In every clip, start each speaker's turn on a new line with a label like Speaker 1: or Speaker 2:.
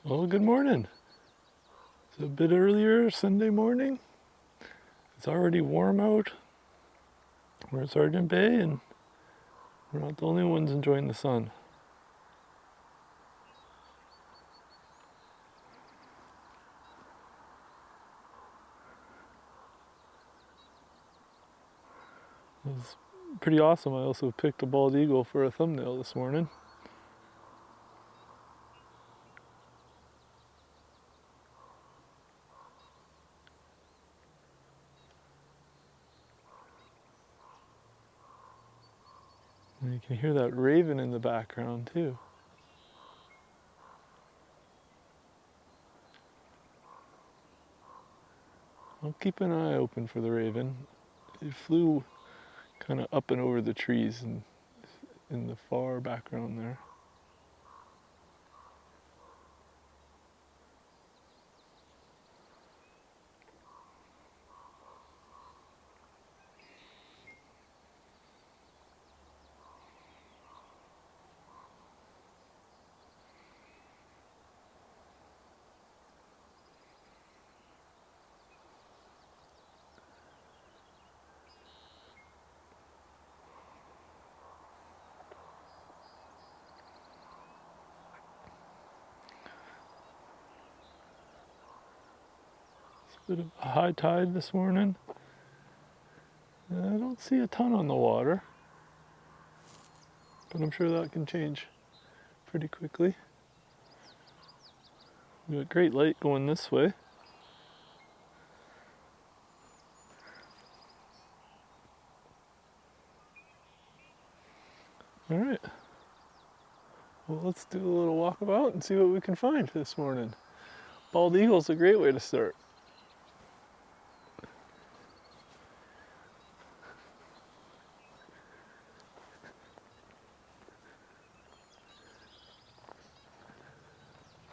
Speaker 1: Well, good morning. It's a bit earlier Sunday morning. It's already warm out. We're at Sargeant Bay and we're not the only ones enjoying the sun. It was pretty awesome. I also picked a bald eagle for a thumbnail this morning. And you can hear that raven in the background too. I'll keep an eye open for the raven. It flew kind of up and over the trees and in the far background there. Bit of a high tide this morning. I don't see a ton on the water, but I'm sure that can change pretty quickly. We got great light going this way. All right. Well, let's do a little walkabout and see what we can find this morning. Bald eagle's a great way to start.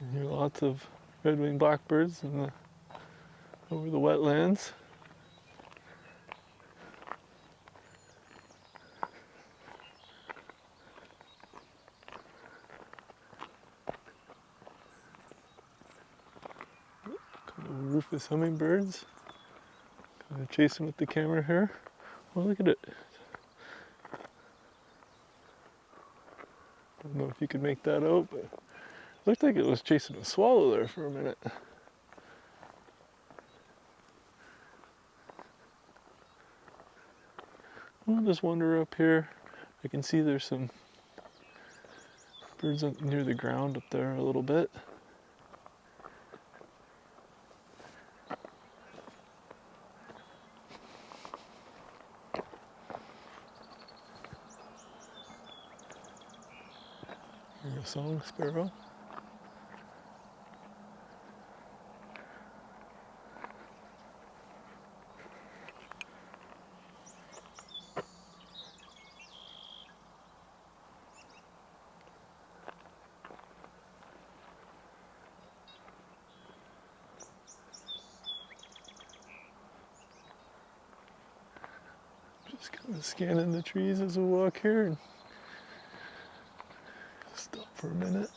Speaker 1: You hear lots of red-winged blackbirds over the wetlands. Rufous hummingbirds. Kind of chasing with the camera here. Well, look at it. I don't know if you could make that out, but it looked like it was chasing a swallow there for a minute. I'll just wander up here. I can see there's some birds up near the ground up there a little bit. Here's a song sparrow. Just kind of scanning the trees as we walk here and stop for a minute.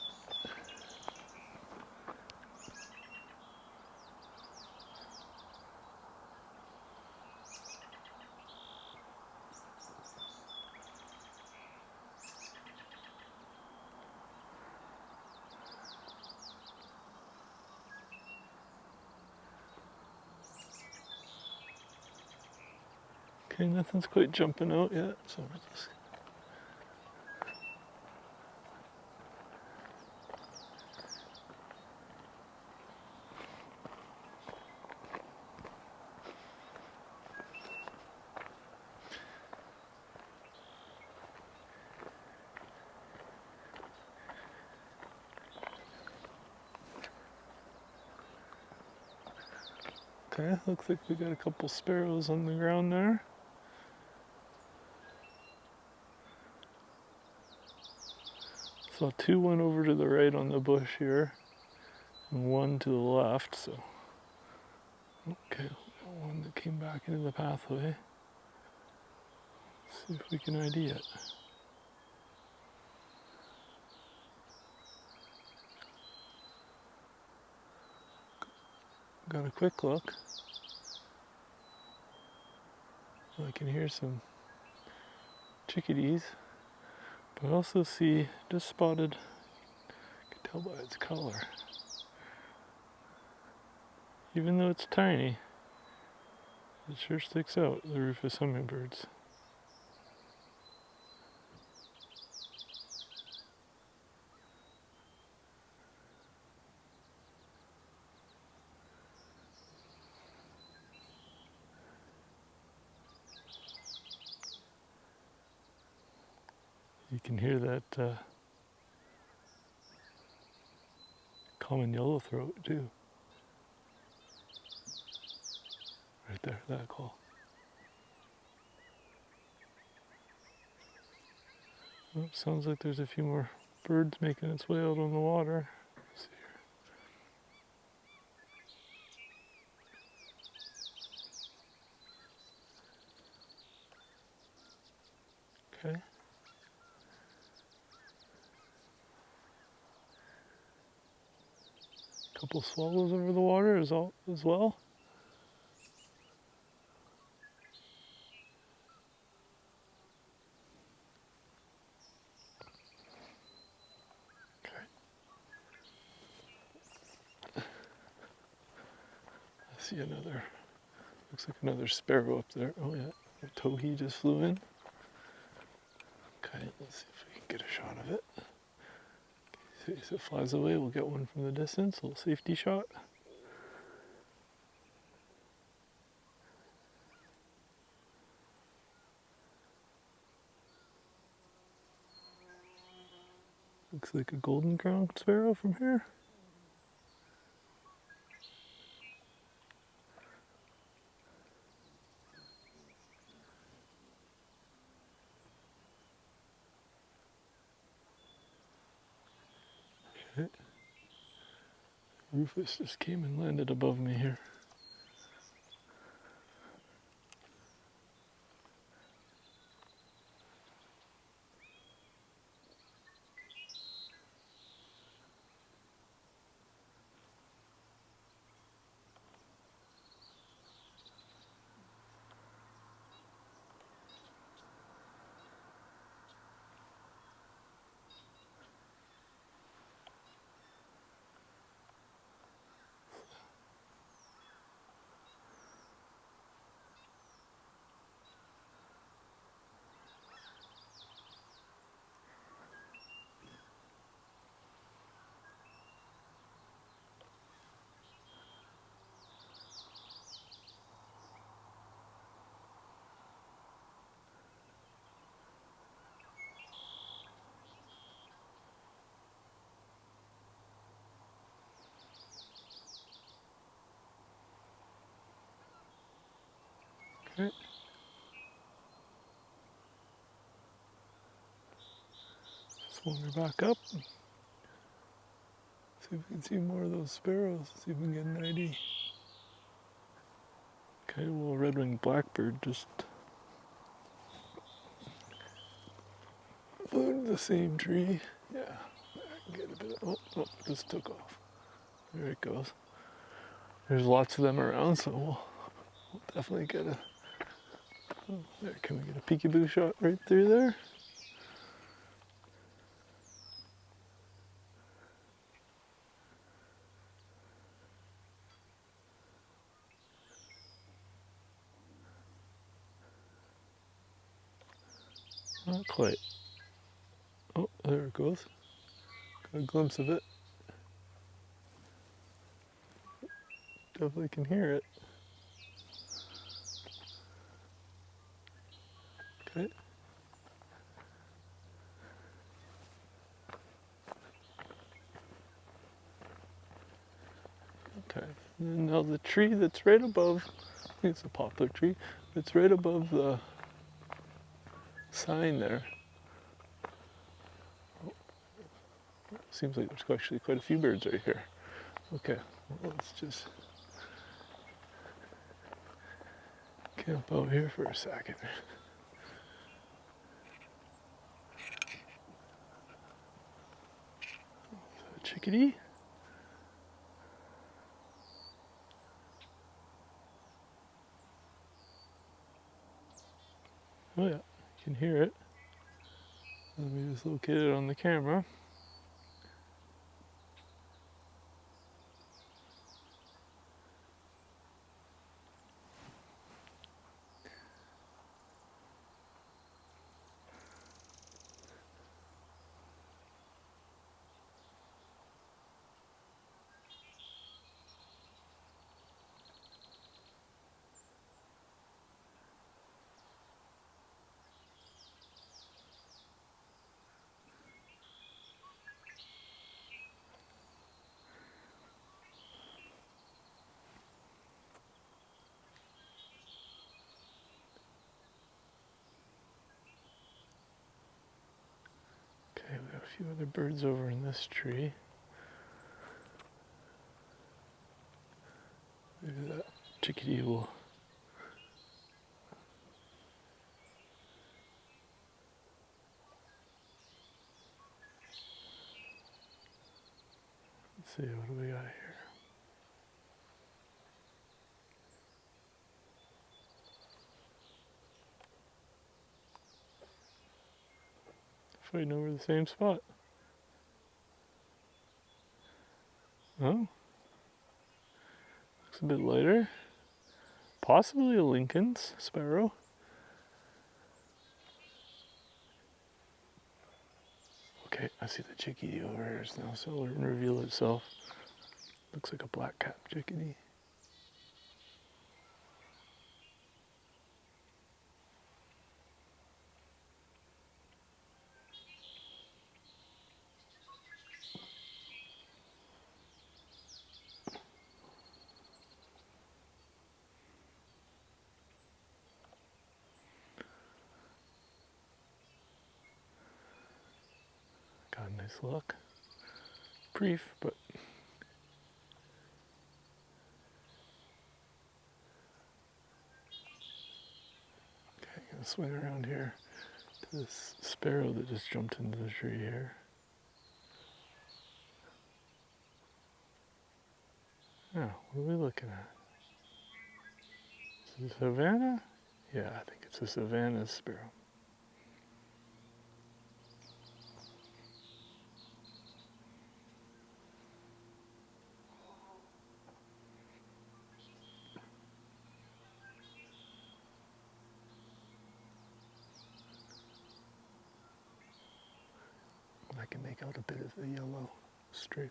Speaker 1: Okay, nothing's quite jumping out yet, so we're just... Okay, looks like we got a couple sparrows on the ground there. Saw two went over to the right on the bush here, and one to the left, so... Okay, one that came back into the pathway. See if we can ID it. got a quick look. I can hear some chickadees, but I also see, just spotted, I can tell by its color. Even though it's tiny, it sure sticks out, the Rufous Hummingbirds. You can hear that common yellowthroat too. Right there, that call. Oh, sounds like there's a few more birds making its way out on the water. Let's see here. Okay. Couple swallows over the water as well. I see another, looks like another sparrow up there. Oh yeah, a towhee just flew in. Okay, let's see if we can get a shot of it. Okay, as it flies away, we'll get one from the distance, a little safety shot. Looks like a golden crowned sparrow from here. Okay. Rufous just came and landed above me here. Okay. Just wander back up. See if we can see more of those sparrows. See if we can get an ID. Okay, well, red-winged blackbird just flew into the same tree. Yeah, I can get a bit of, oh, it just took off. There it goes. There's lots of them around, so we'll definitely get a, oh, there, can we get a peekaboo shot right through there? Not quite. Oh, there it goes. Got a glimpse of it. Definitely can hear it. Okay. Okay. And now the tree that's right above, I think it's a poplar tree, it's right above the sign there. Oh, seems like there's actually quite a few birds right here. Okay, well, let's just camp out here for a second. Chickadee. Oh yeah, you can hear it. Let me just locate it on the camera. Okay, we got a few other birds over in this tree. Maybe that chickadee will. Let's see, what do we got here? Fighting over the same spot. Oh, looks a bit lighter. Possibly a Lincoln's sparrow. Okay, I see the chickadee over here now, so it'll reveal itself. Looks like a black-capped chickadee. Got a nice look. Brief, but okay, gonna swing around here to this sparrow that just jumped into the tree here. Oh, what are we looking at? Is it a Savannah? Yeah, I think it's a Savannah sparrow. I can make out a bit of the yellow striping.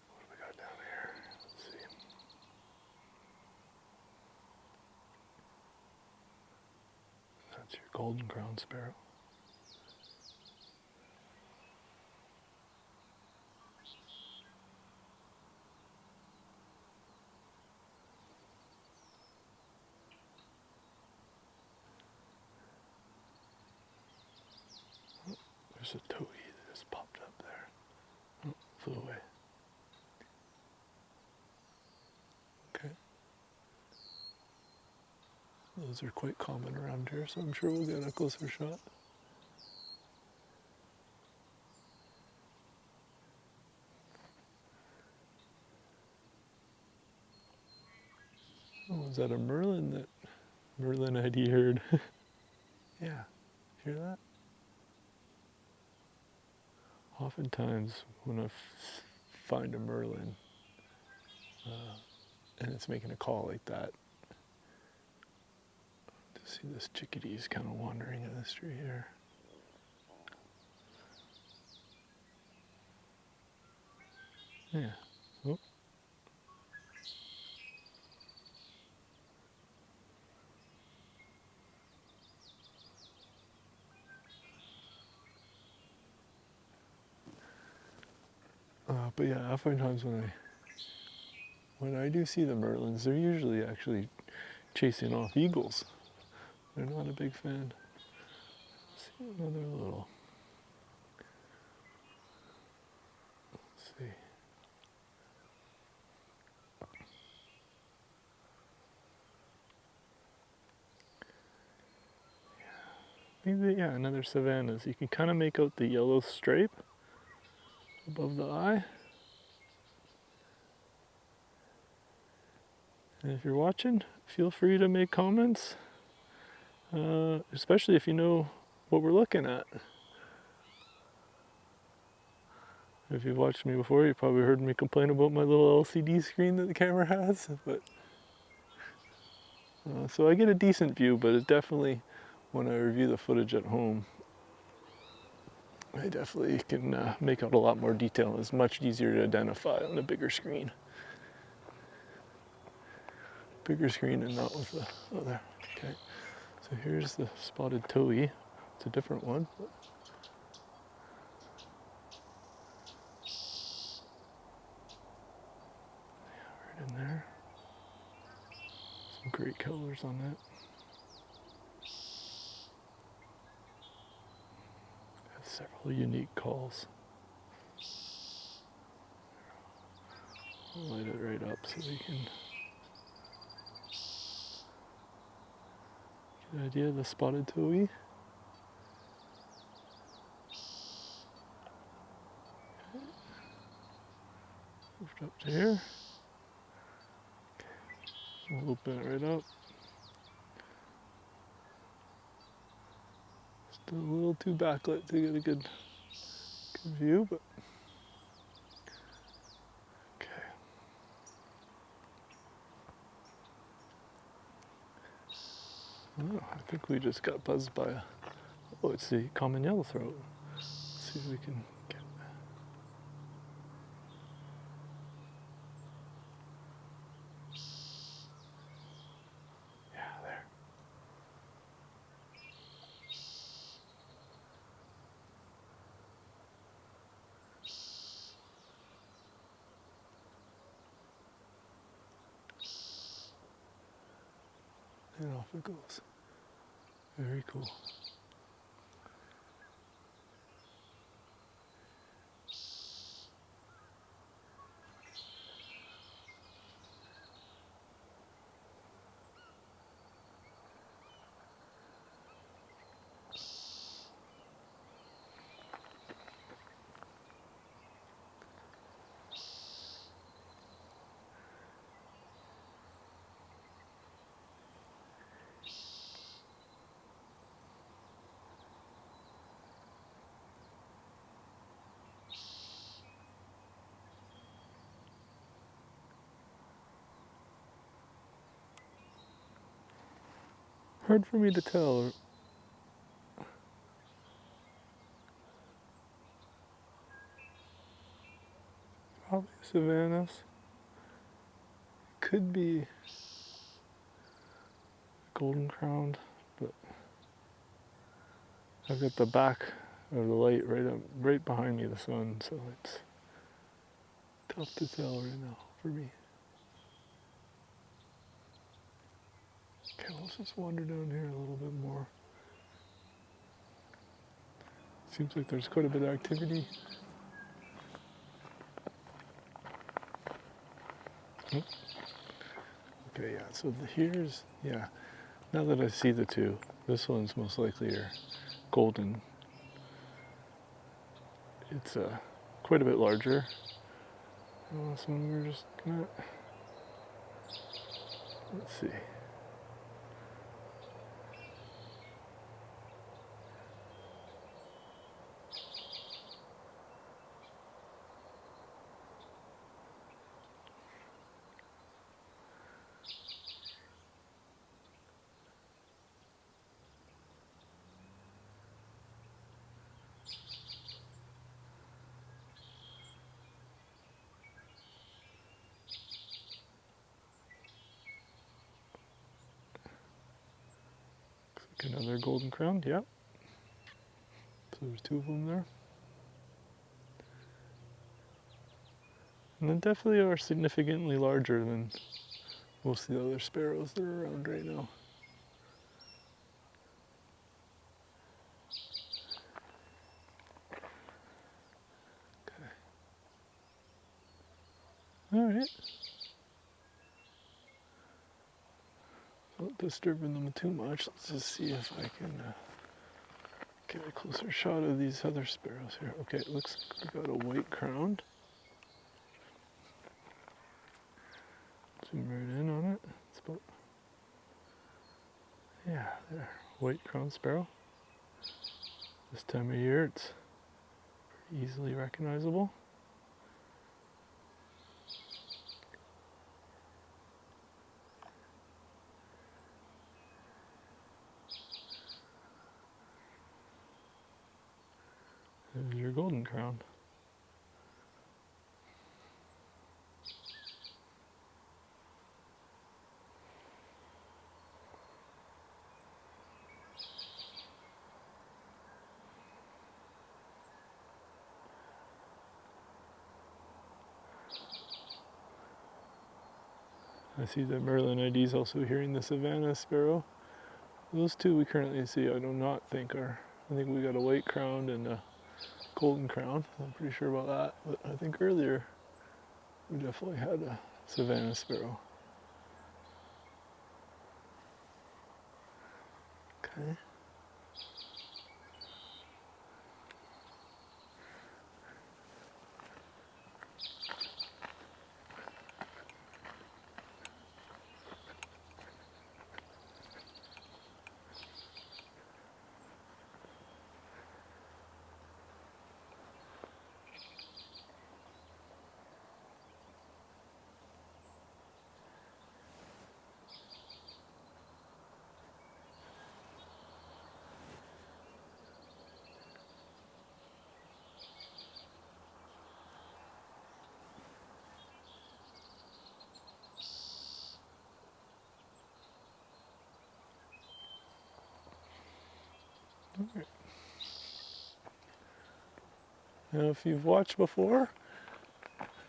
Speaker 1: What do we got down here? Let's see. That's your golden crown sparrow. There's a towhee that just popped up there. Oh, flew away. Okay. Those are quite common around here, so I'm sure we'll get a closer shot. Oh, is that a merlin that Merlin ID heard? Yeah, hear that? Oftentimes when I find a merlin and it's making a call like that, to see this chickadee is kind of wandering in this tree here. Yeah. Oh. But yeah, oftentimes when I do see the merlins, they're usually actually chasing off eagles. They're not a big fan. Let's see another little. Let's see. think that, yeah, another savannas. You can kind of make out the yellow stripe above the eye. And if you're watching, feel free to make comments, especially if you know what we're looking at. If you've watched me before, you probably heard me complain about my little LCD screen that the camera has. But so I get a decent view, but it definitely, when I review the footage at home, I definitely can make out a lot more detail. It's much easier to identify on a bigger screen. Bigger screen and not with the, oh there, okay. So here's the spotted towhee. It's a different one. But yeah, right in there. Some great colors on that. Has several unique calls. I'll light it right up so we can get an idea of the spotted towhee. Moved up to here. Okay. We'll open it right up. Still a little too backlit to get a good view, but okay. Oh, I think we just got buzzed by a, oh, it's the common yellowthroat. Let's see if we can get yeah, there. And off it goes. Very cool. Hard for me to tell. Probably savannas. Could be golden crowned, but I've got the back of the light right behind me, the sun, so it's tough to tell right now for me. Okay, let's just wander down here a little bit more. Seems like there's quite a bit of activity. Oh. Okay, yeah, so here's, yeah, now that I see the two, this one's most likely your golden. It's quite a bit larger. So we're just gonna, let's see. Another golden crown, yep. So there's two of them there. And they definitely are significantly larger than most of the other sparrows that are around right now. Okay. All right. Not disturbing them too much. Let's just see if I can Get a closer shot of these other sparrows here. Okay, it looks like we got a white crowned. Zoom right in on it. It's about, yeah, there. White crowned sparrow. This time of year it's pretty easily recognizable. There's your golden crown. I see that Merlin ID is also hearing the Savannah Sparrow. Those two we currently see, I do not think are. I think we got a white crown and a golden crown. I'm pretty sure about that. But I think earlier we definitely had a Savannah Sparrow. Okay. Alright. Now if you've watched before,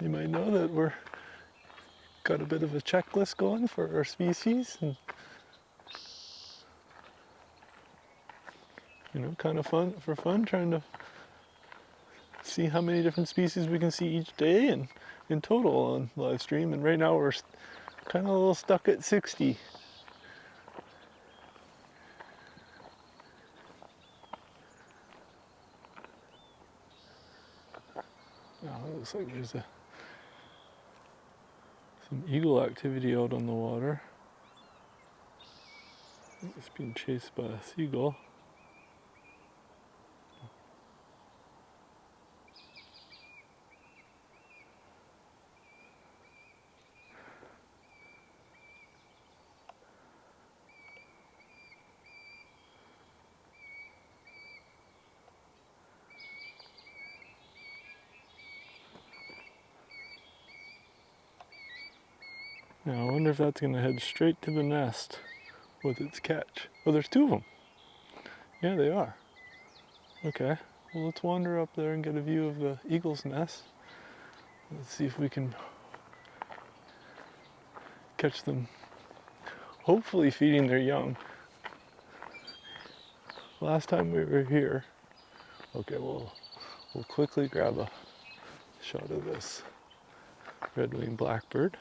Speaker 1: you might know that we're got a bit of a checklist going for our species, and you know, kind of fun trying to see how many different species we can see each day and in total on live stream. And right now we're kind of a little stuck at 60. Oh, it looks like there's some eagle activity out on the water. It's being chased by a seagull. Now I wonder if that's going to head straight to the nest with its catch. Oh, there's two of them. Yeah, they are. Okay, well let's wander up there and get a view of the eagle's nest. Let's see if we can catch them, hopefully feeding their young. Last time we were here, okay, we'll quickly grab a shot of this red-winged blackbird.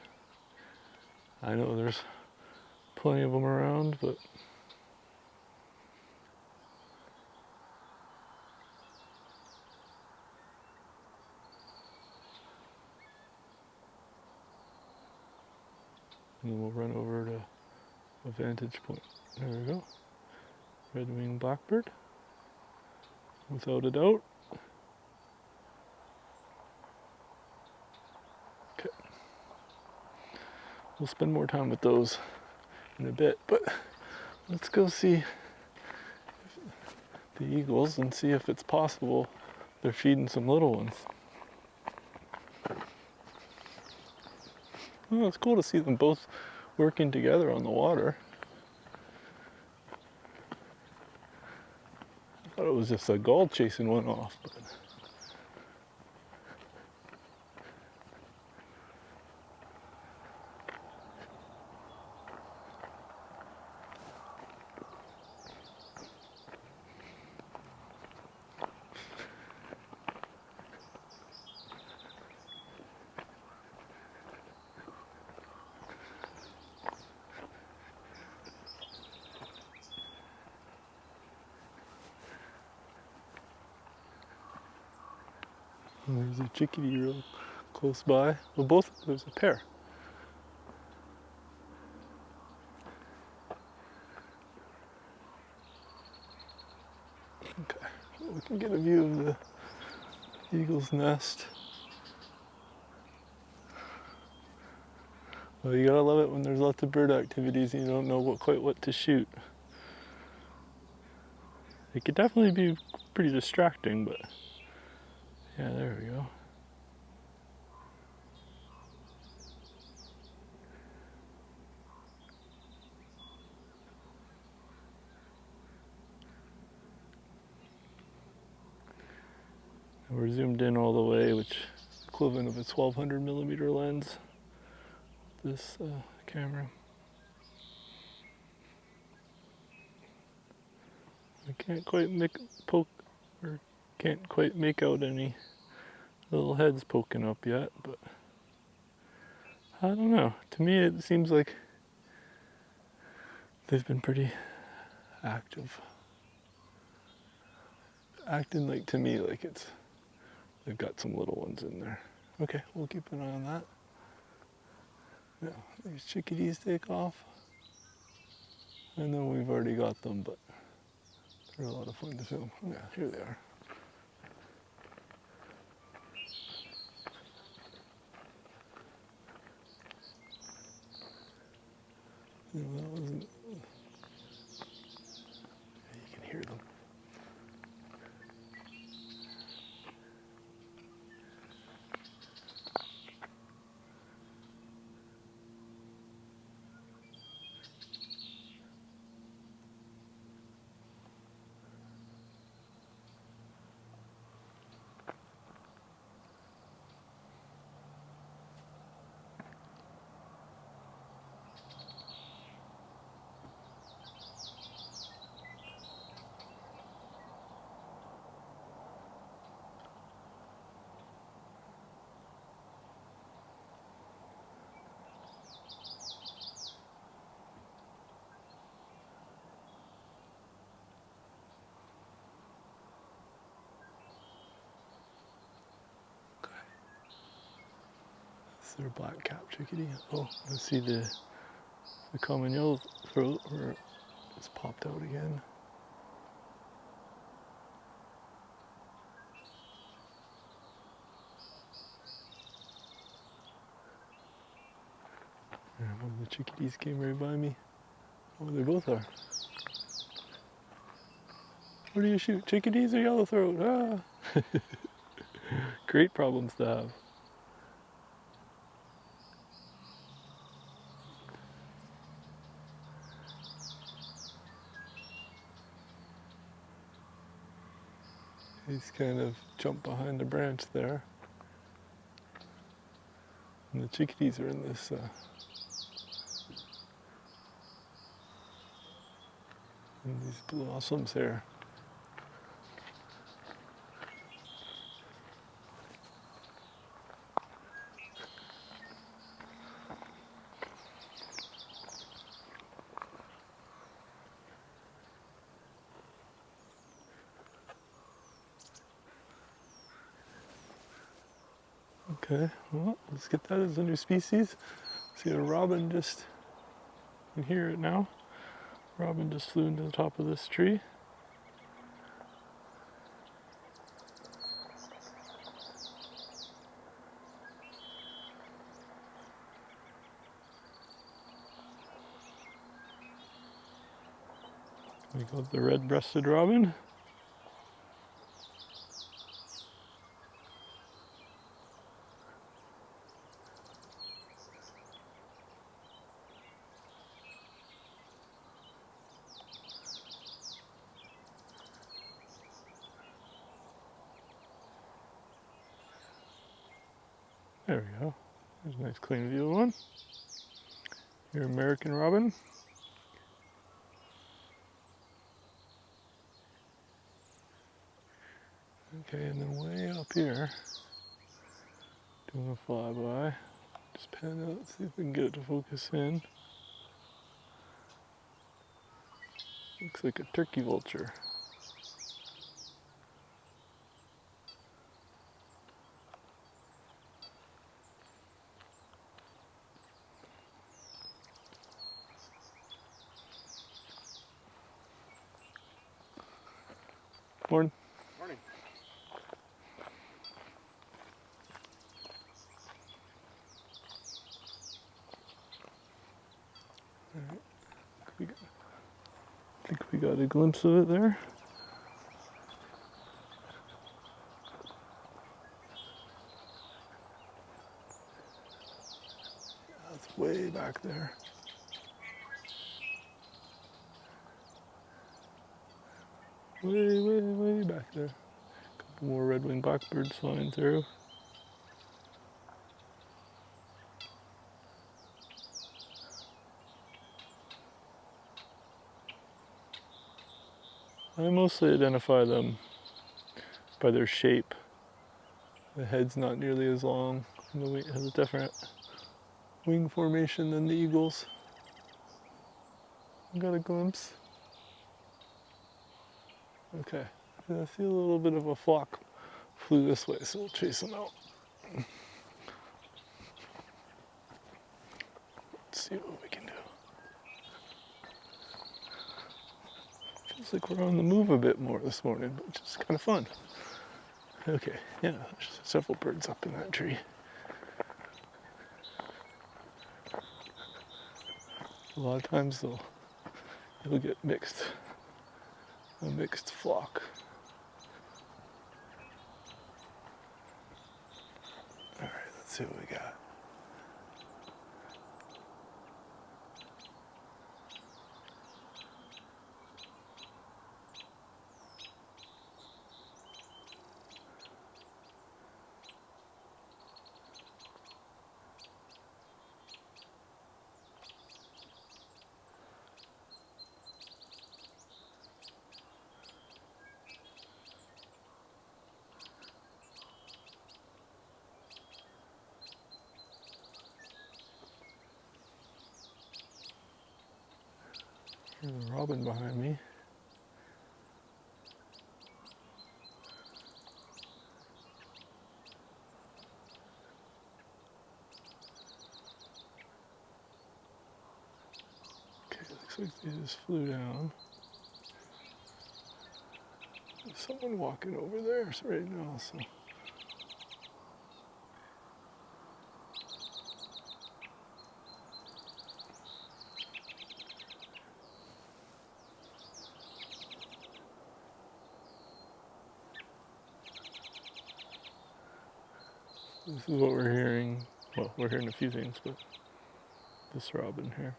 Speaker 1: I know there's plenty of them around, but and then we'll run over to a vantage point. There we go. Red-winged blackbird, without a doubt. Okay. We'll spend more time with those in a bit, but let's go see the eagles and see if it's possible they're feeding some little ones. Well, it's cool to see them both working together on the water. I thought it was just a gull chasing one off, but And there's a chickadee real close by. Well, there's a pair. Okay, well, we can get a view of the eagle's nest. Well, you gotta love it when there's lots of bird activities and you don't know quite what to shoot. It could definitely be pretty distracting, but yeah, there we go. And we're zoomed in all the way, which is equivalent of a 1200 millimeter lens. This camera. I can't quite can't quite make out any little heads poking up yet, but I don't know. To me, it seems like they've been pretty active. Acting like, to me, like they've got some little ones in there. Okay, we'll keep an eye on that. Now, these chickadees take off. I know we've already got them, but they're a lot of fun to film. Yeah, here they are. No, that wasn't. Yeah, you can hear them. Their black cap chickadee. Oh, I see the common yellowthroat where it's popped out again. And one of the chickadees came right by me. Oh, they both are. What do you shoot? Chickadees or yellowthroat? Ah! Great problems to have. He's kind of jumped behind the branch there. And the chickadees are in this in these blossoms here. Okay, well, let's get that as a new species. See a robin just, you can hear it now. Robin just flew into the top of this tree. We got the red-breasted robin. There we go. There's a nice clean view of one. Your American robin. Okay, and then way up here, doing a flyby. Just pan out, see if we can get it to focus in. Looks like a turkey vulture. you got a glimpse of it there. That's way back there. Way back there. A couple more red-winged blackbirds flying through. I mostly identify them by their shape. The head's not nearly as long, and the wing has a different wing formation than the eagles. I got a glimpse. Okay, I see a little bit of a flock flew this way, so we'll chase them out. Let's see what we can do. Feels like we're on the move a bit more this morning, which is kind of fun. Okay, yeah, there's several birds up in that tree. A lot of times you'll get a mixed flock. All right, let's see what we got. There's a robin behind me. Okay, looks like they just flew down. There's someone walking over there right now, so. This is what we're hearing. Well, we're hearing a few things, but this robin here.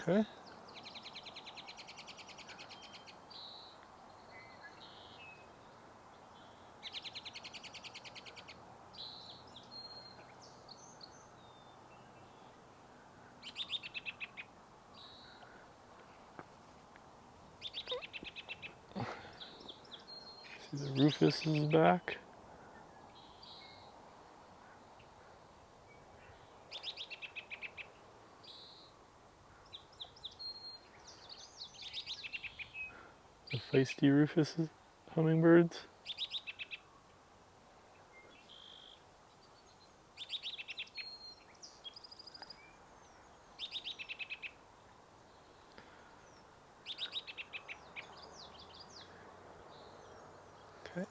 Speaker 1: Okay. See, the Rufous is back. The feisty Rufous hummingbirds. Okay.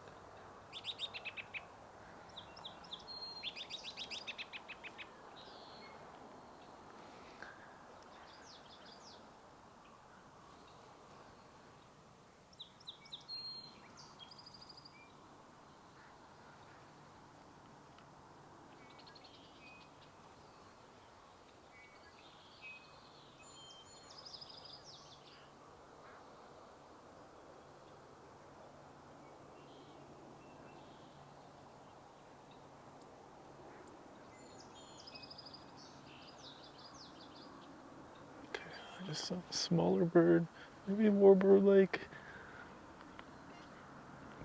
Speaker 1: Just a smaller bird, maybe a warbird lake.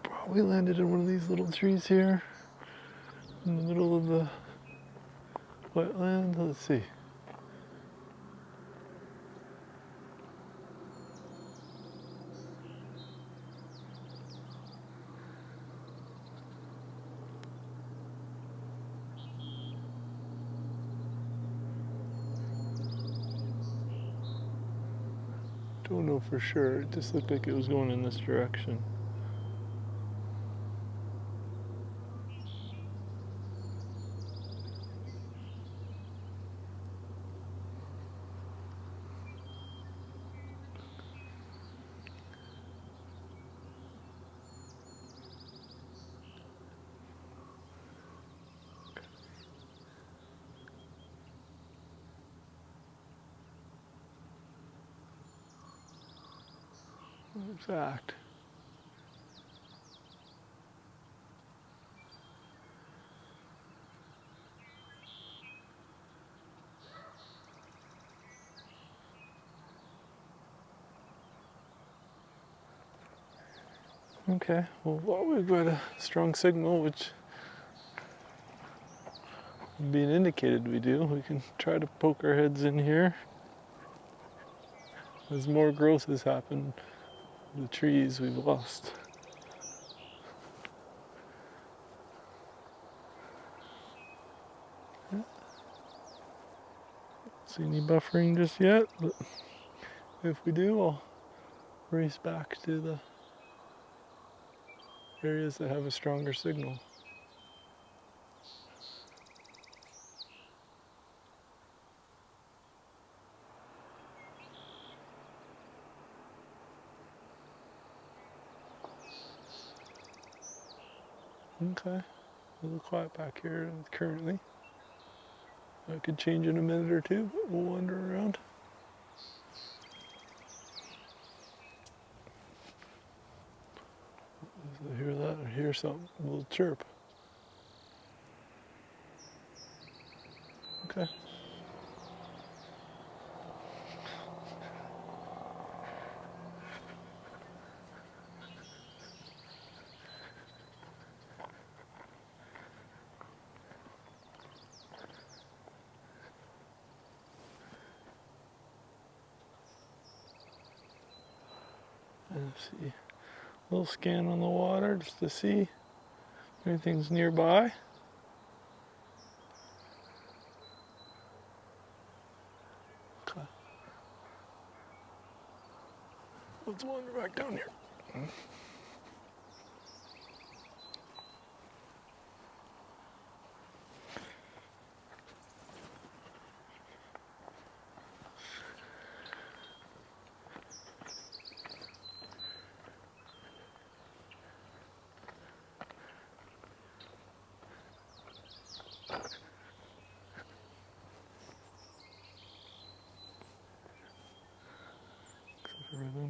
Speaker 1: Probably landed in one of these little trees here in the middle of the wetland. Let's see. Don't know for sure. It just looked like it was going in this direction. Exact. Okay, well, we've got a strong signal, which being indicated we do. We can try to poke our heads in here. As more growth has happened, the trees we've lost. See any buffering just yet, but if we do, I'll race back to the areas that have a stronger signal. Okay, a little quiet back here currently. That could change in a minute or two, but we'll wander around. I hear that, I hear something, a little chirp. Okay. Let's see, a little scan on the water just to see if anything's nearby. Okay. Let's wander back down here.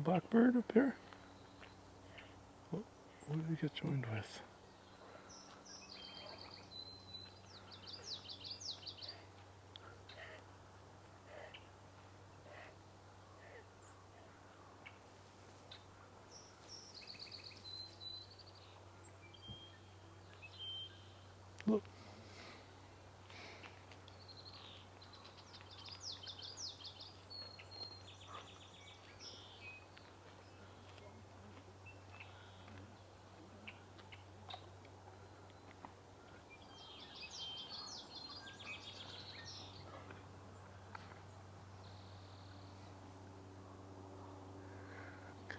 Speaker 1: Blackbird up here. What did he get joined with? Look.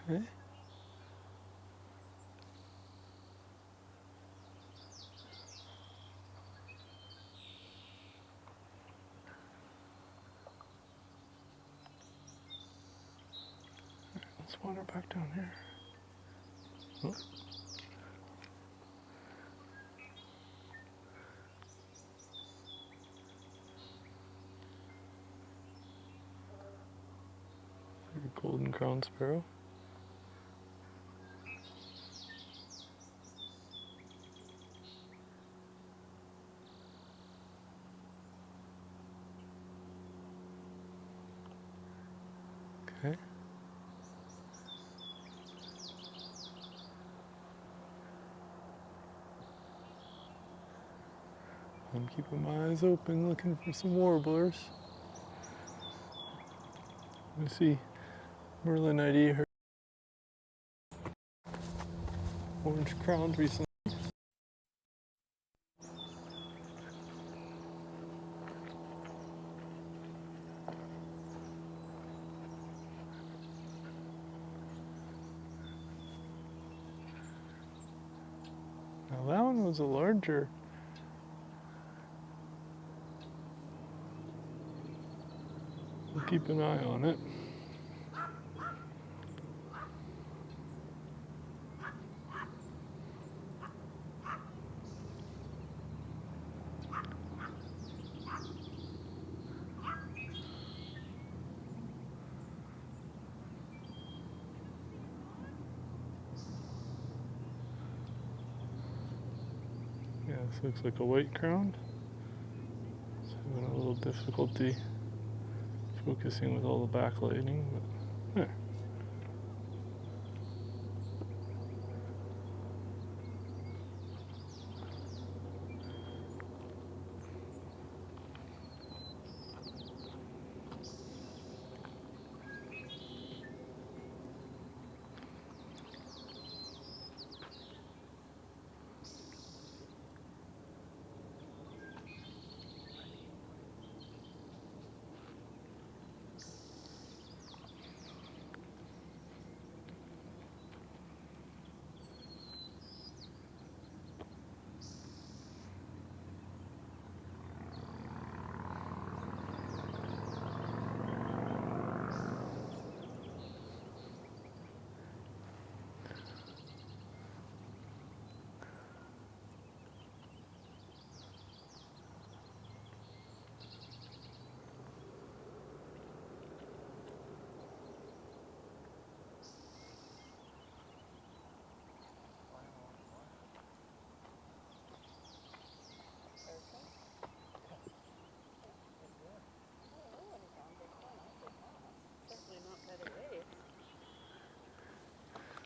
Speaker 1: Okay. Let's wander back down here. Oh. Golden crowned sparrow. Okay. I'm keeping my eyes open, looking for some warblers. Let's see, Merlin ID heard orange crowned recently. thought it was a larger. We'll keep an eye on it. Yeah, this looks like a white crown. It's having a little difficulty focusing with all the backlighting, but there.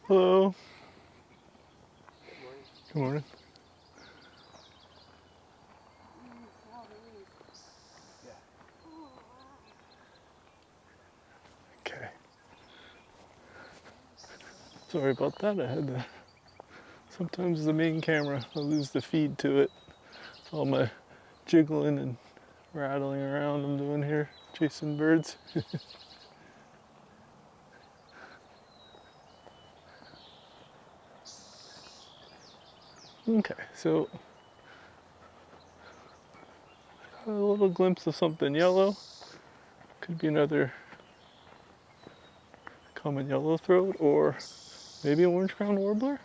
Speaker 1: Hello. Good morning. Okay. Sorry about that. I had to. Sometimes the main camera, I lose the feed to it. All my jiggling and rattling around I'm doing here, chasing birds. Okay, so a little glimpse of something yellow. Could be another common yellowthroat or maybe an orange-crowned warbler.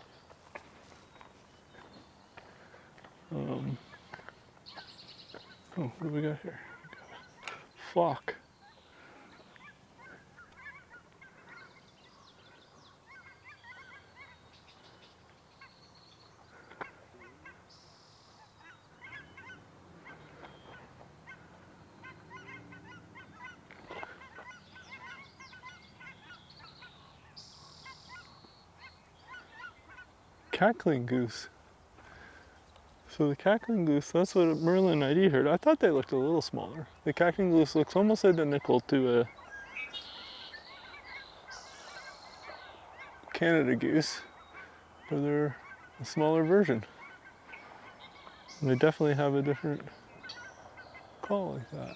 Speaker 1: Oh, what do we got here? We got a flock. Cackling goose. So the cackling goose, that's what Merlin ID heard. I thought they looked a little smaller. The cackling goose looks almost identical to a Canada goose, but they're a smaller version. And they definitely have a different call like that.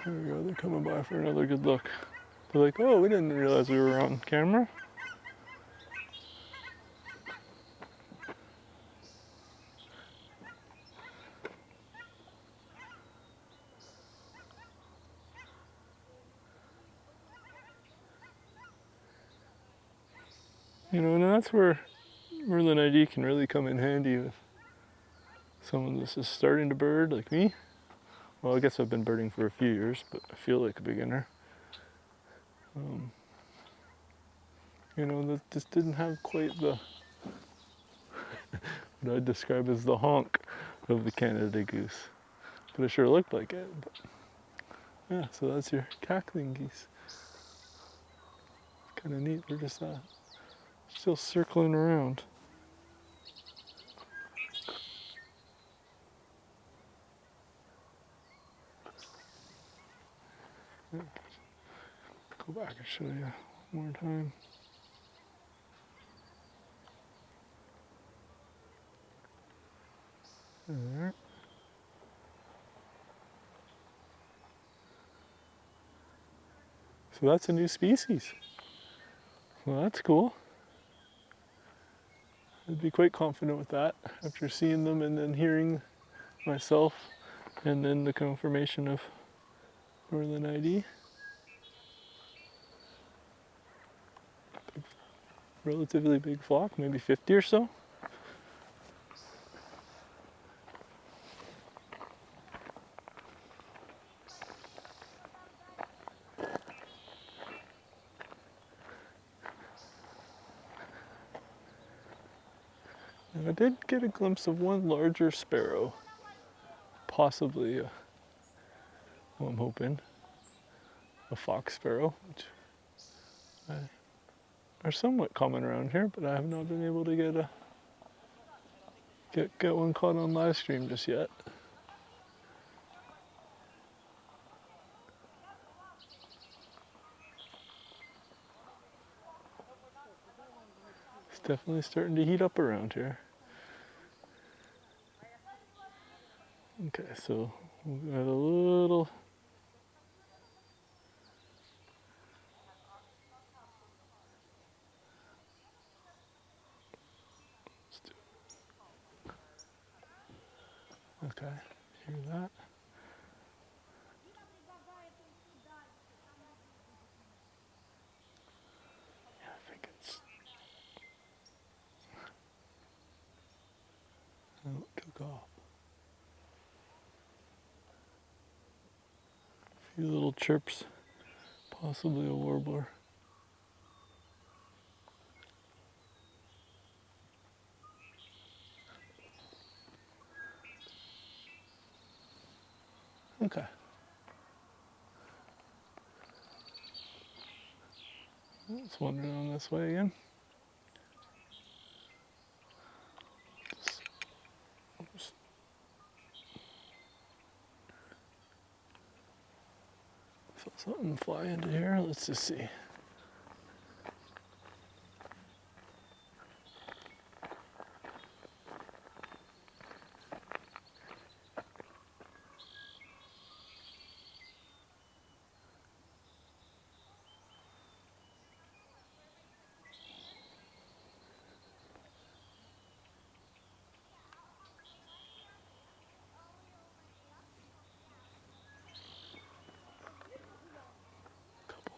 Speaker 1: There we go, they're coming by for another good look. They're like, oh, we didn't realize we were on camera. You know, and that's where Merlin ID can really come in handy with someone that's just starting to bird like me. Well, I guess I've been birding for a few years, but I feel like a beginner. You know, that just didn't have quite the, what I'd describe as the honk of the Canada goose. But it sure looked like it. But yeah, so that's your cackling geese. Kind of neat, they're just still circling around. Yeah. Go back and show you one more time. There. So that's a new species. Well, that's cool. I'd be quite confident with that after seeing them and then hearing myself and then the confirmation of Northern ID. Relatively big flock, maybe 50 or so. And I did get a glimpse of one larger sparrow, possibly, well, I'm hoping, a fox sparrow, which are somewhat common around here, but I have not been able to get one caught on live stream just yet. It's definitely starting to heat up around here. Okay, so we've got a little okay, hear that? Yeah, I think it's oh, it took off. A few little chirps, possibly a warbler. Okay. Let's wander on this way again. Saw something fly into here. Let's just see.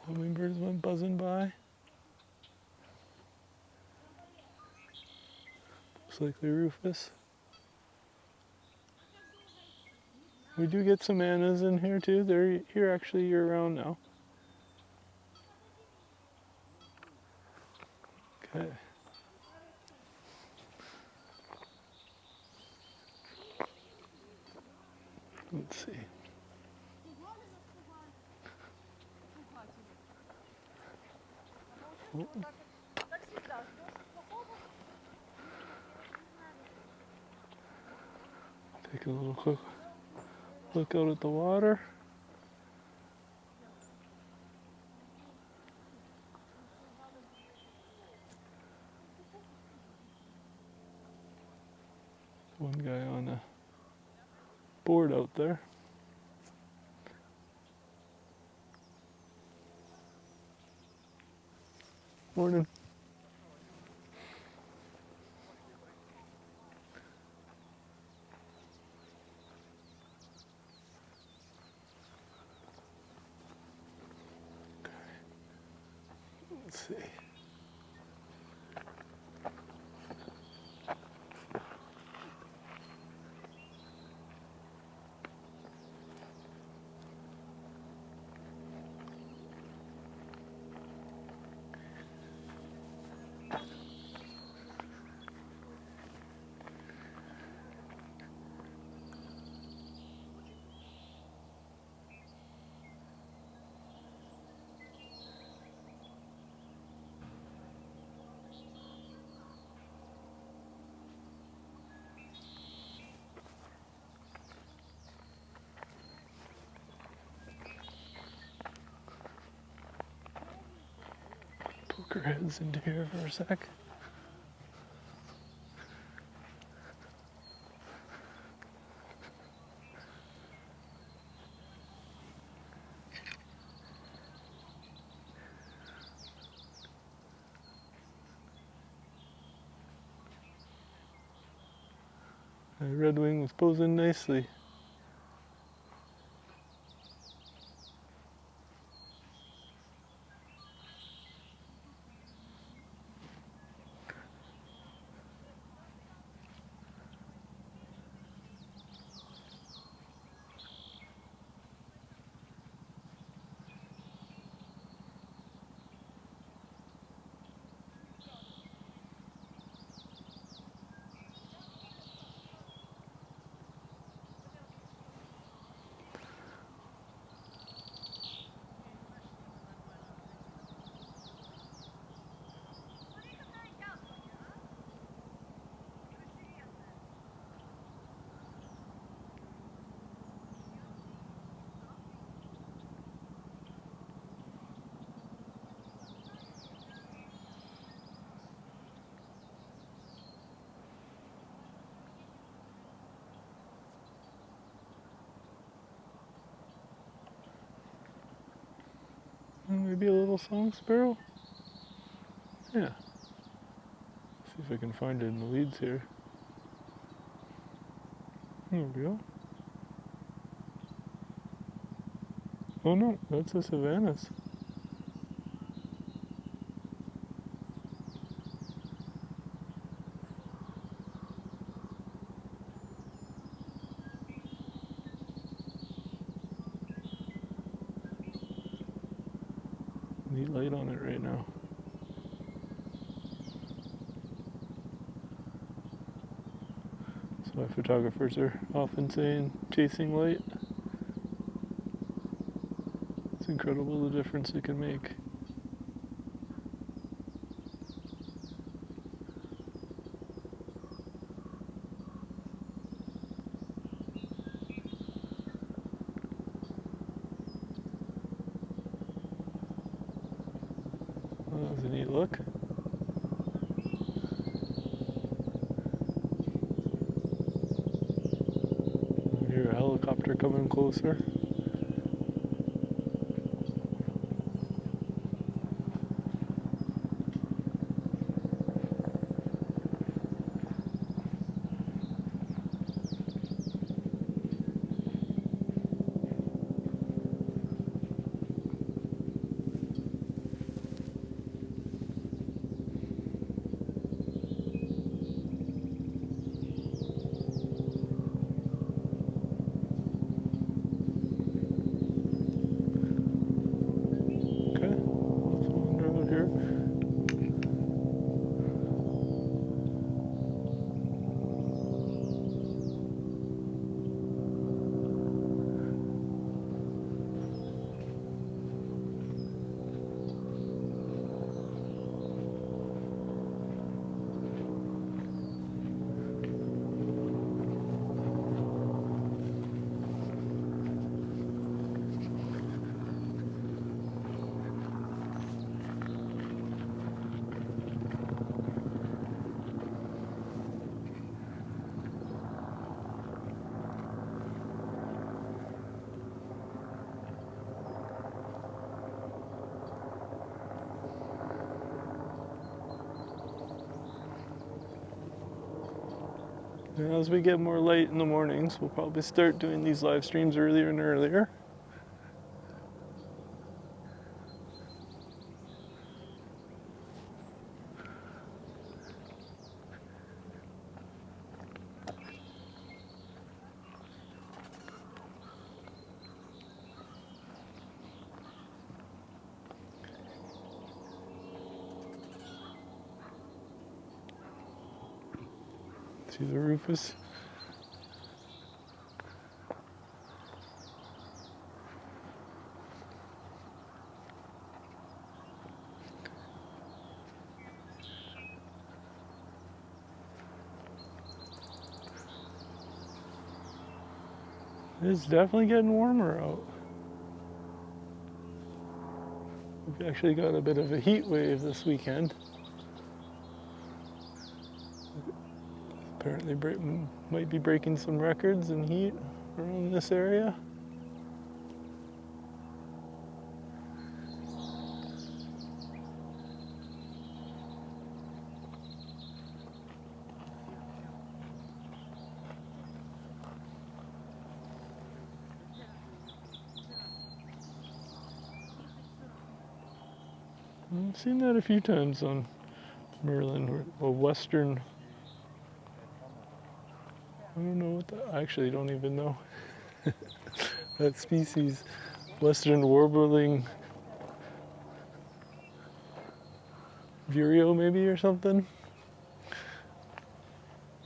Speaker 1: Hummingbirds went buzzing by. Looks likely Rufous. We do get some Annas in here too. They're here actually year round now. Okay. Let's see. Oh. Take a little quick look out at the water. One guy on a board out there. Morning. Okay. Let's see. Poke our heads into here for a sec. My redwing was posing nicely. Maybe a little song sparrow? Yeah. See if I can find it in the weeds here. There we go. Oh no, that's a Savannah's. Neat light on it right now. So photographers are often saying chasing light. It's incredible the difference it can make. Well, that was a neat look. I hear a helicopter coming closer. As we get more light in the mornings, we'll probably start doing these live streams earlier and earlier. See the Rufous? It's definitely getting warmer out. We've actually got a bit of a heat wave this weekend. Apparently might be breaking some records in heat around this area. I've seen that a few times on Merlin, or western. I don't know what that. I actually don't even know that species. Western warbling vireo maybe or something.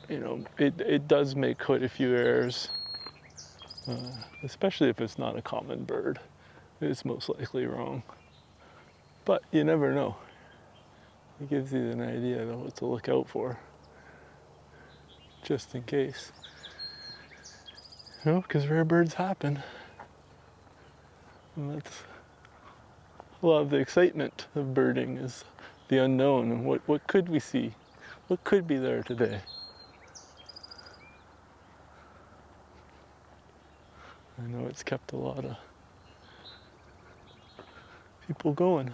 Speaker 1: You know, it does make quite a few errors, especially if it's not a common bird. It's most likely wrong. But you never know. It gives you an idea of what to look out for, just in case. You know, because rare birds happen. And that's a lot of the excitement of birding, is the unknown and what could we see? What could be there today? I know it's kept a lot of people going.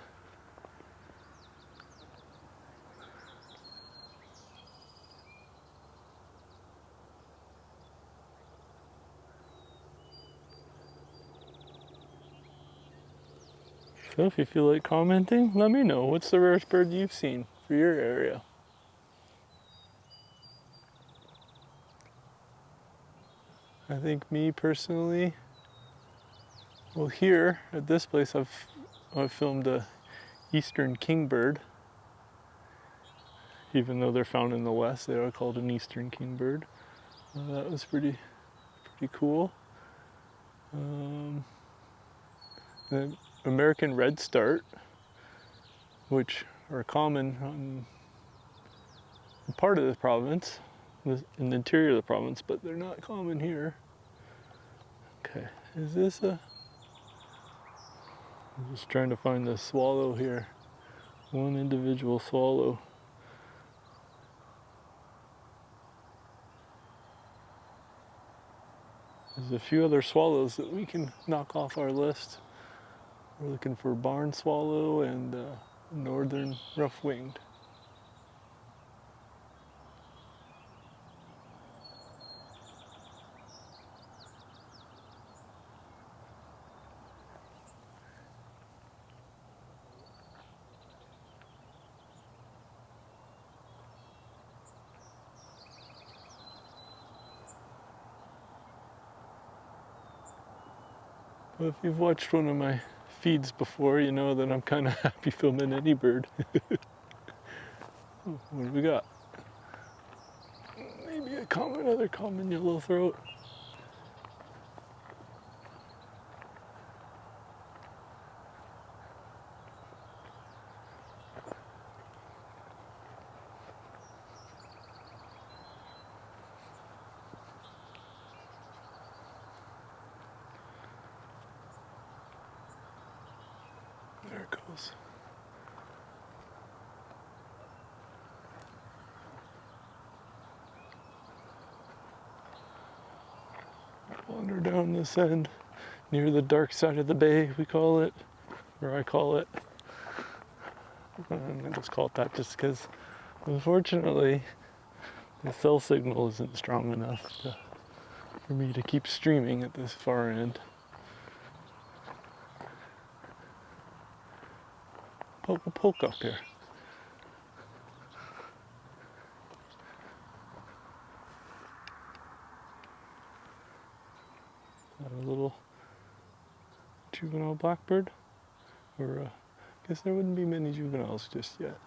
Speaker 1: So if you feel like commenting, let me know. What's the rarest bird you've seen for your area? I think me personally, well, here at this place I've filmed a eastern kingbird. Even though they're found in the west, they are called an eastern kingbird. That was pretty cool. The American redstart, which are common in part of the province, in the interior of the province, but they're not common here. Okay, is this a... I'm just trying to find the swallow here. One individual swallow. There's a few other swallows that we can knock off our list. We're looking for barn swallow and northern rough-winged. Well, if you've watched one of my feeds before, you know that I'm kind of happy filming any bird. Oh, what do we got? Maybe another common yellowthroat. There it goes. Wander down this end, near the dark side of the bay, we call it, or I call it. And I just call it that just because, unfortunately, the cell signal isn't strong enough for me to keep streaming at this far end. But we'll poke up here. A little juvenile blackbird, or I guess there wouldn't be many juveniles just yet.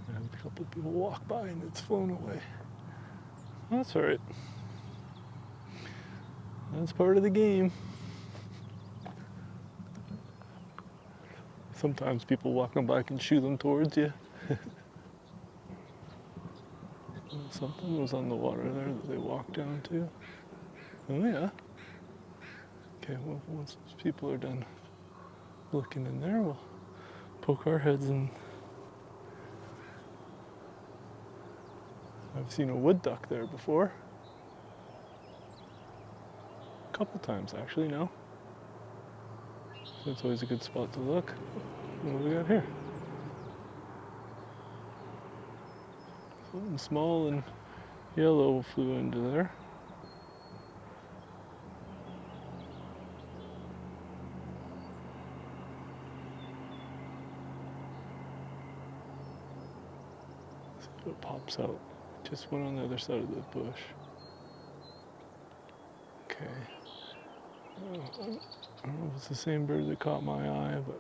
Speaker 1: I had a couple people walk by and it's flown away. That's all right. That's part of the game. Sometimes people walking by can shoo them towards you. Something was on the water there that they walked down to. Oh yeah. Okay, well, once those people are done looking in there, we'll poke our heads in. I've seen a wood duck there before. A couple times actually now. That's always a good spot to look. What do we got here? Something small and yellow flew into there. See what pops out. Just went on the other side of the bush. Okay. I don't know if it's the same bird that caught my eye, but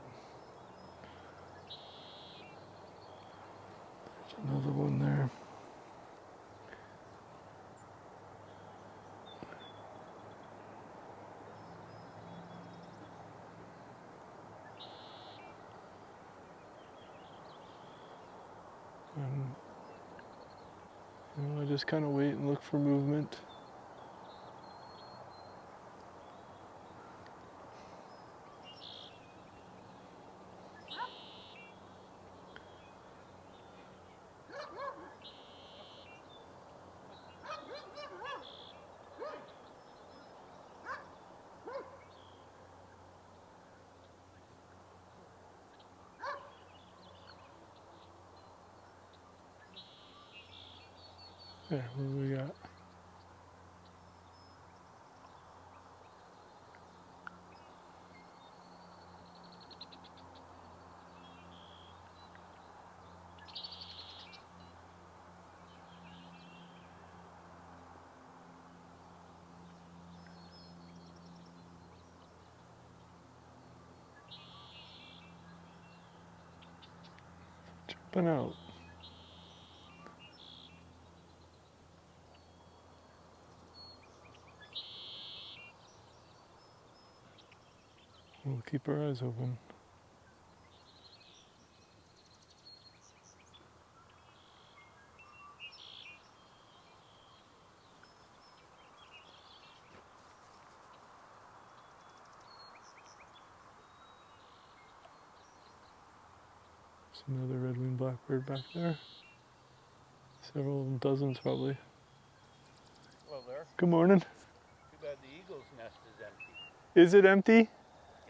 Speaker 1: there's another one there. I just kind of wait and look for movement. There, what do we got? Jumping out. We'll keep our eyes open. There's another red-winged blackbird back there. Several dozens probably.
Speaker 2: Hello there.
Speaker 1: Good morning.
Speaker 2: Too bad the eagle's nest is empty.
Speaker 1: Is it empty?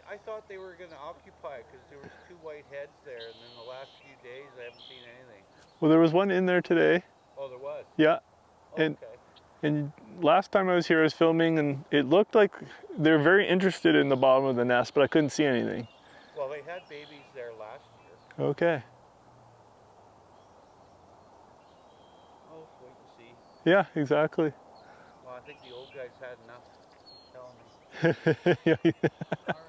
Speaker 2: I thought they were going to occupy it because there was 2 white heads there, and then the last few days I haven't seen anything.
Speaker 1: Well, there was one in there today.
Speaker 2: Oh, there was?
Speaker 1: Yeah.
Speaker 2: Oh,
Speaker 1: And
Speaker 2: okay.
Speaker 1: And last time I was here, I was filming, and it looked like they're very interested in the bottom of the nest, but I couldn't see anything.
Speaker 2: Well, they had babies there last year.
Speaker 1: Okay.
Speaker 2: Oh, let's wait and see.
Speaker 1: Yeah, exactly.
Speaker 2: Well, I think the old guys had enough telling me.
Speaker 1: Yeah.
Speaker 2: All right.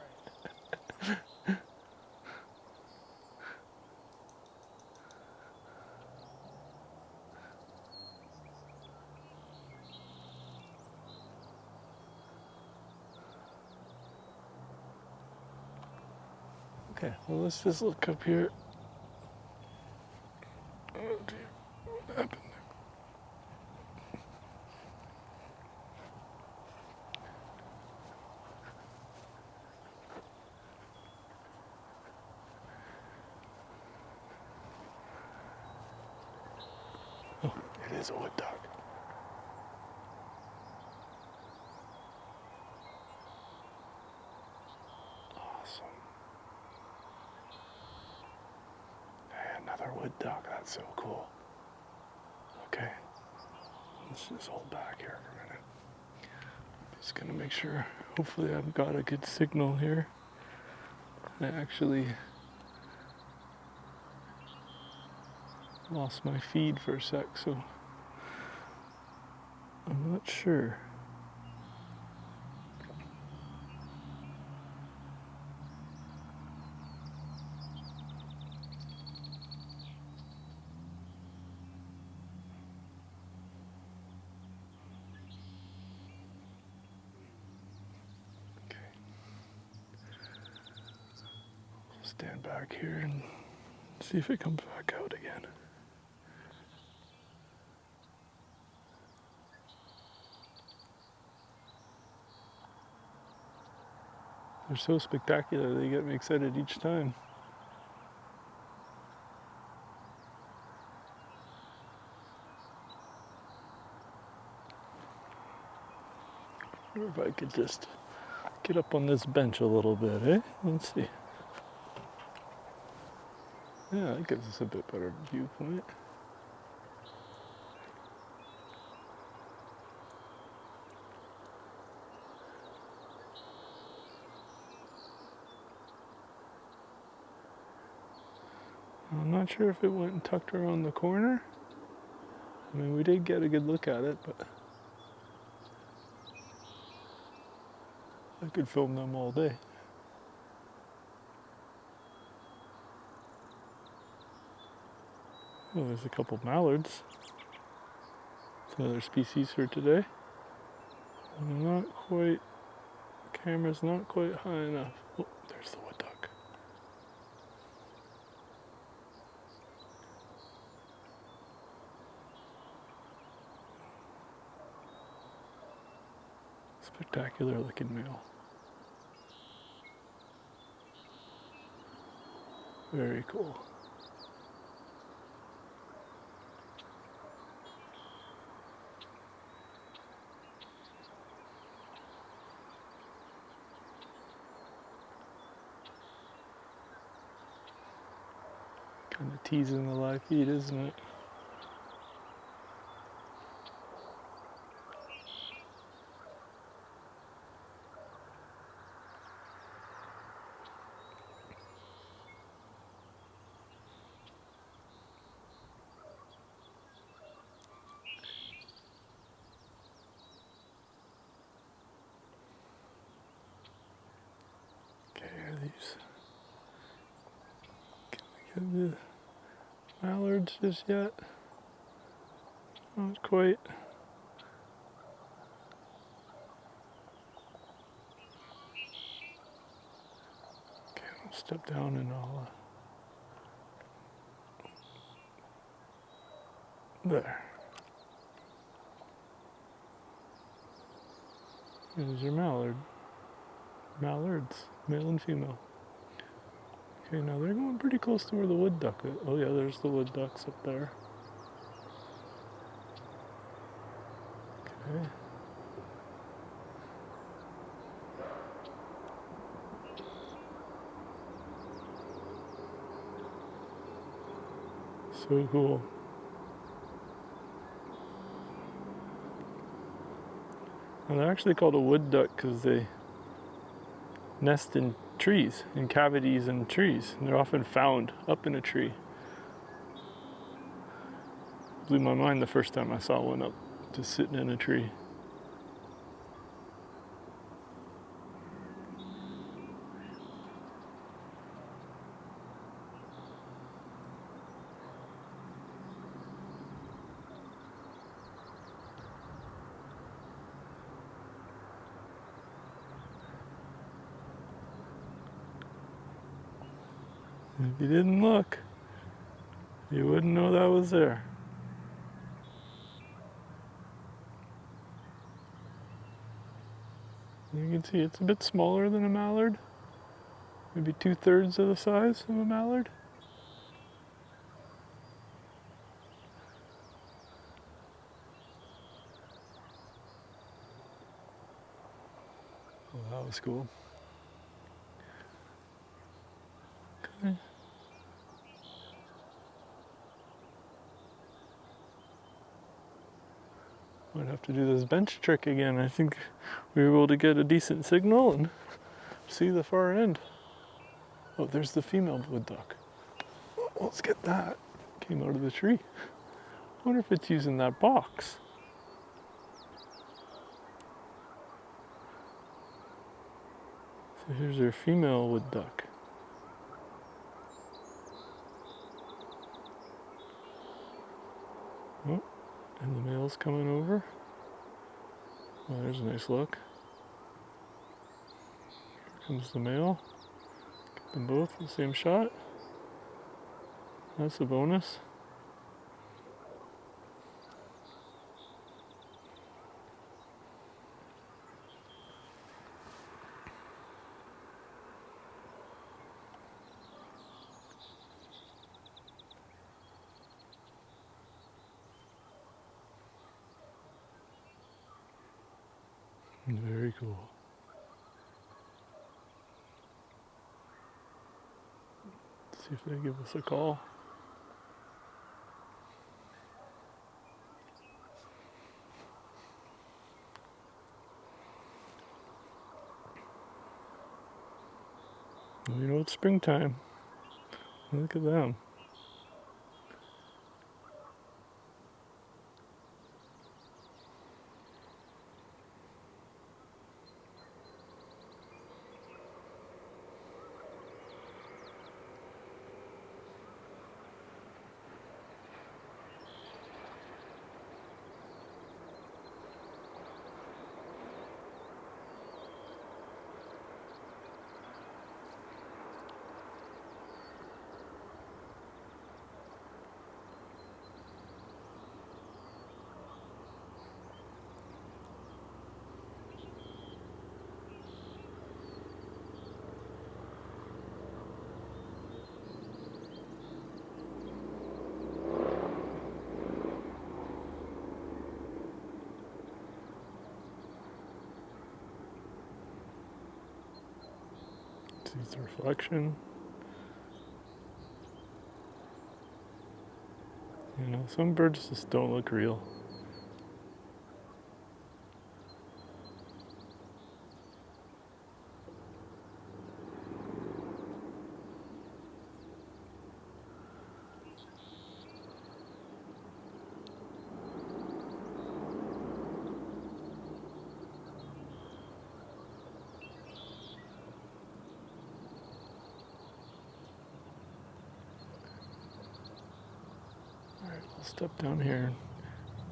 Speaker 1: Okay, well, let's just look up here. Oh dear, what happened there? Oh, it is a wood duck. Awesome. Hey, another wood duck. That's so cool. Okay, let's just hold back here for a minute. Just gonna make sure. Hopefully, I've got a good signal here. I actually lost my feed for a sec, so I'm not sure. Stand back here and see if it comes back out again. They're so spectacular, they get me excited each time. I wonder if I could just Get up on this bench a little bit, eh? Let's see. Yeah, that gives us a bit better viewpoint. I'm not sure if it went and tucked around the corner. I mean, we did get a good look at it, but I could film them all day. Oh, there's a couple mallards. It's another species for today. Not quite, camera's not quite high enough. Oh, there's the wood duck. Spectacular looking male. Very cool. Kind of teasing the live feed, isn't it? Okay, are these? Can we get the mallards just yet? Not quite. Okay, I'll step down and I'll. There. There's your mallard. Mallards, male and female. Okay, now they're going pretty close to where the wood duck is. Oh yeah, there's the wood ducks up there. Okay. So cool. And they're actually called a wood duck because they nest in trees, in cavities in trees. And they're often found up in a tree. Blew my mind the first time I saw one up, just sitting in a tree. If you didn't look, you wouldn't know that was there. You can see it's a bit smaller than a mallard. Maybe 2/3 of the size of a mallard. Well, that was cool. Okay. Might have to do this bench trick again. I think we were able to get a decent signal and see the far end. Oh, there's the female wood duck. Let's get that. Came out of the tree. I wonder if it's using that box. So here's our female wood duck. Oh, and the male's coming over. Oh, there's a nice look. Here comes the male. Get them both in the same shot. That's a bonus. Very cool. See if they give us a call. Well, you know, it's springtime. Look at them. See its reflection. You know, some birds just don't look real. Alright, we'll step down here.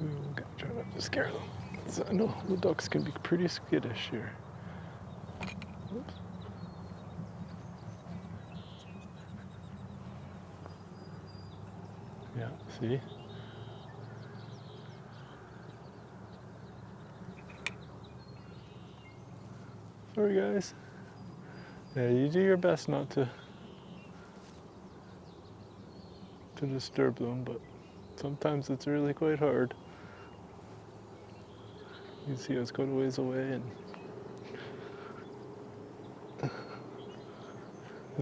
Speaker 1: We'll try not to scare them. So I know the ducks can be pretty skittish here. Oops. Yeah, see? Sorry guys. Yeah, you do your best not to disturb them, but sometimes it's really quite hard. You can see us quite a ways away, and I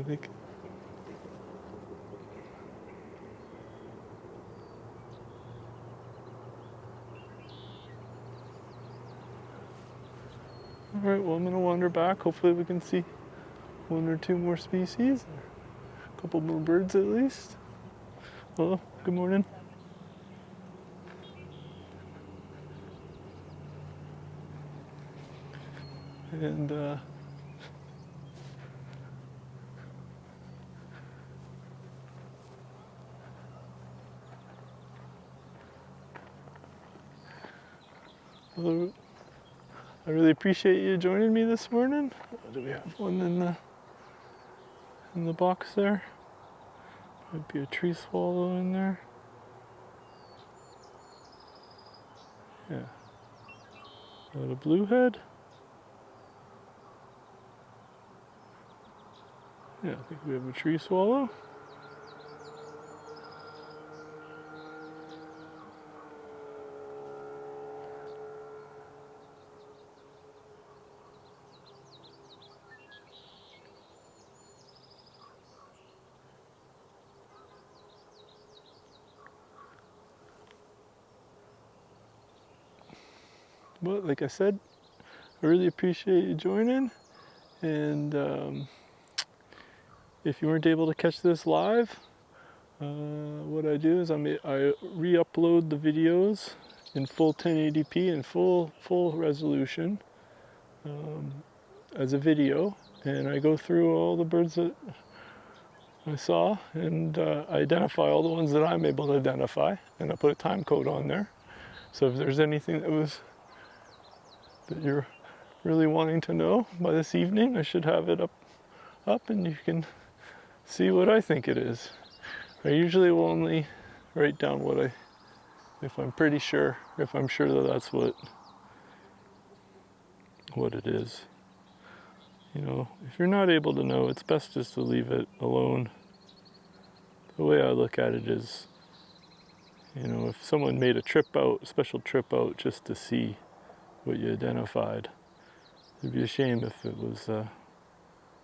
Speaker 1: think alright, well I'm gonna wander back. Hopefully we can see one or two more species, or a couple more birds at least. Hello, good morning. And hello. I really appreciate you joining me this morning. Do we have one in the box there? Might be a tree swallow in there. Yeah. Is that a bluehead? Yeah, I think we have a tree swallow. But like I said, I really appreciate you joining. And if you weren't able to catch this live, what I do is I re-upload the videos in full 1080p and full resolution as a video, and I go through all the birds that I saw and I identify all the ones that I'm able to identify, and I put a time code on there. So if there's anything that you're really wanting to know by this evening, I should have it up and you can see what I think it is. I usually will only write down if I'm sure that that's what it is. You know, if you're not able to know, it's best just to leave it alone. The way I look at it is, you know, if someone made a special trip out just to see what you identified, it'd be a shame if it was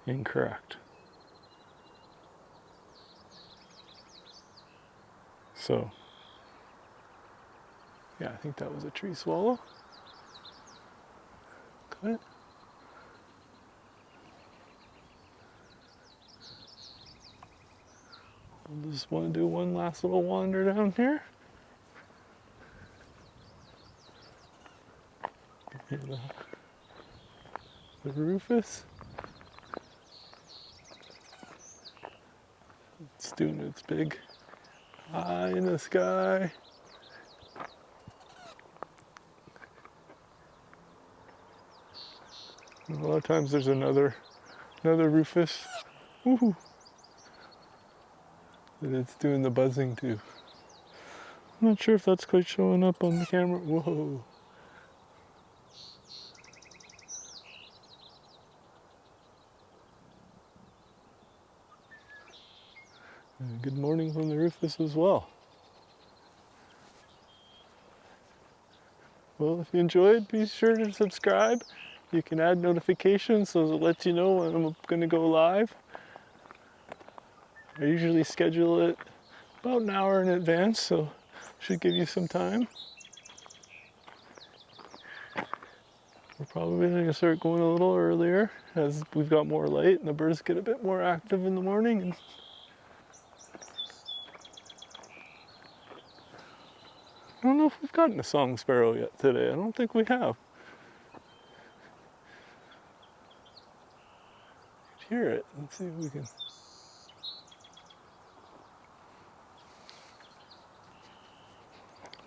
Speaker 1: incorrect. So, yeah, I think that was a tree swallow. Cut it. I just want to do one last little wander down here. Here, the Rufous. It's doing its big eye in the sky. And a lot of times there's another Rufous. Woohoo! And it's doing the buzzing too. I'm not sure if that's quite showing up on the camera. Whoa. And good morning from the Rufous as well. Well, if you enjoyed, be sure to subscribe. You can add notifications so it lets you know when I'm going to go live. I usually schedule it about an hour in advance, so should give you some time. We're probably going to start going a little earlier as we've got more light and the birds get a bit more active in the morning. And I don't know if we've gotten a song sparrow yet today. I don't think we have. Hear it. Let's see if we can.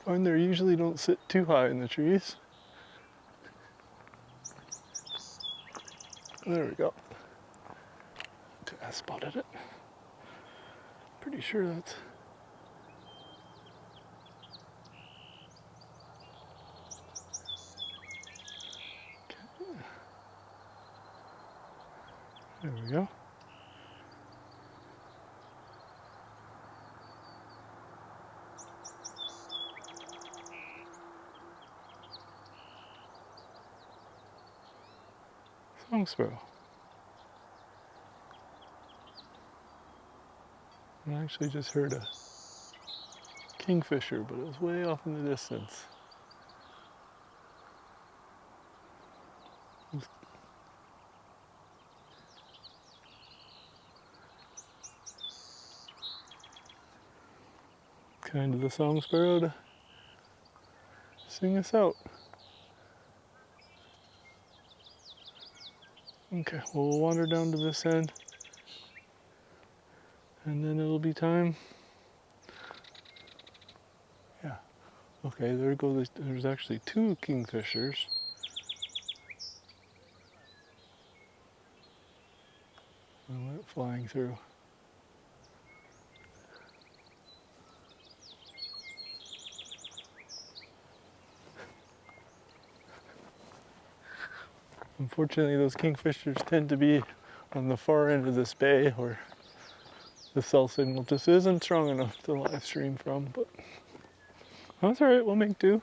Speaker 1: Find they usually don't sit too high in the trees. There we go. Okay, I spotted it. Pretty sure that's. Okay. There we go. Song sparrow. I actually just heard a kingfisher, but it was way off in the distance. Kind of the song sparrow to sing us out. Okay, we'll wander down to this end, and then it'll be time. Yeah. Okay, there go. There's actually two kingfishers. And went flying through. Unfortunately, those kingfishers tend to be on the far end of this bay where the cell signal just isn't strong enough to live stream from, but that's all right, we'll make do.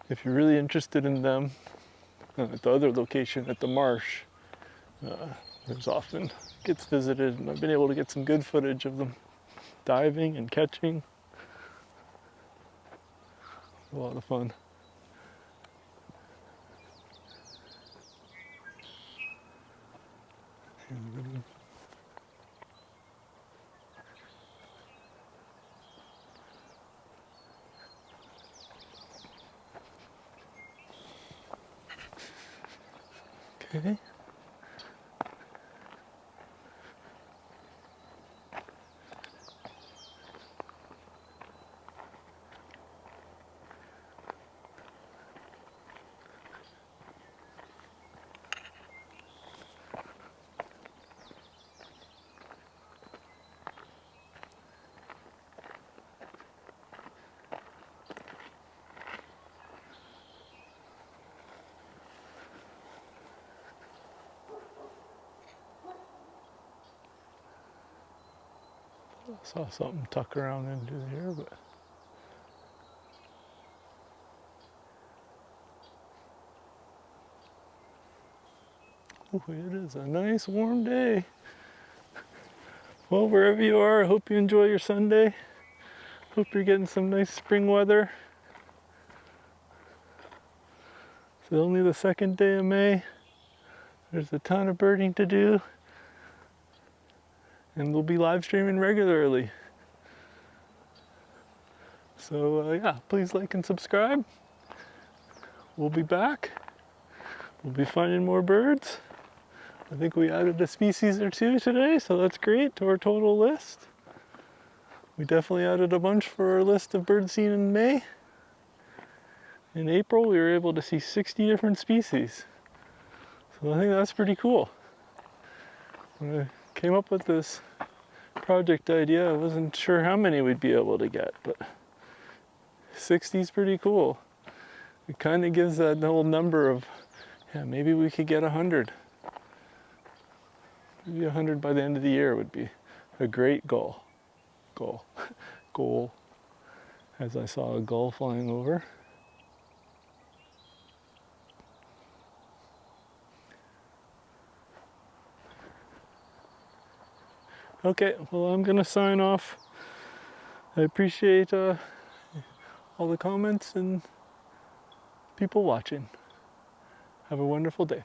Speaker 1: If you're really interested in them, at the other location at the marsh, there's often gets visited, and I've been able to get some good footage of them diving and catching. A lot of fun. Okay. I saw something tuck around into here, but oh, it is a nice warm day. Well, wherever you are, I hope you enjoy your Sunday. Hope you're getting some nice spring weather. It's only the second day of May. There's a ton of birding to do. And we'll be live streaming regularly. So yeah, please like and subscribe. We'll be back. We'll be finding more birds. I think we added a species or two today, so that's great to our total list. We definitely added a bunch for our list of birds seen in May. In April, we were able to see 60 different species. So I think that's pretty cool. When I came up with this project idea, I wasn't sure how many we'd be able to get, but 60 is pretty cool. It kind of gives that whole number of, yeah, maybe we could get 100. Maybe 100 by the end of the year would be a great goal. Goal. As I saw a gull flying over. Okay, well, I'm gonna sign off. I appreciate all the comments and people watching. Have a wonderful day.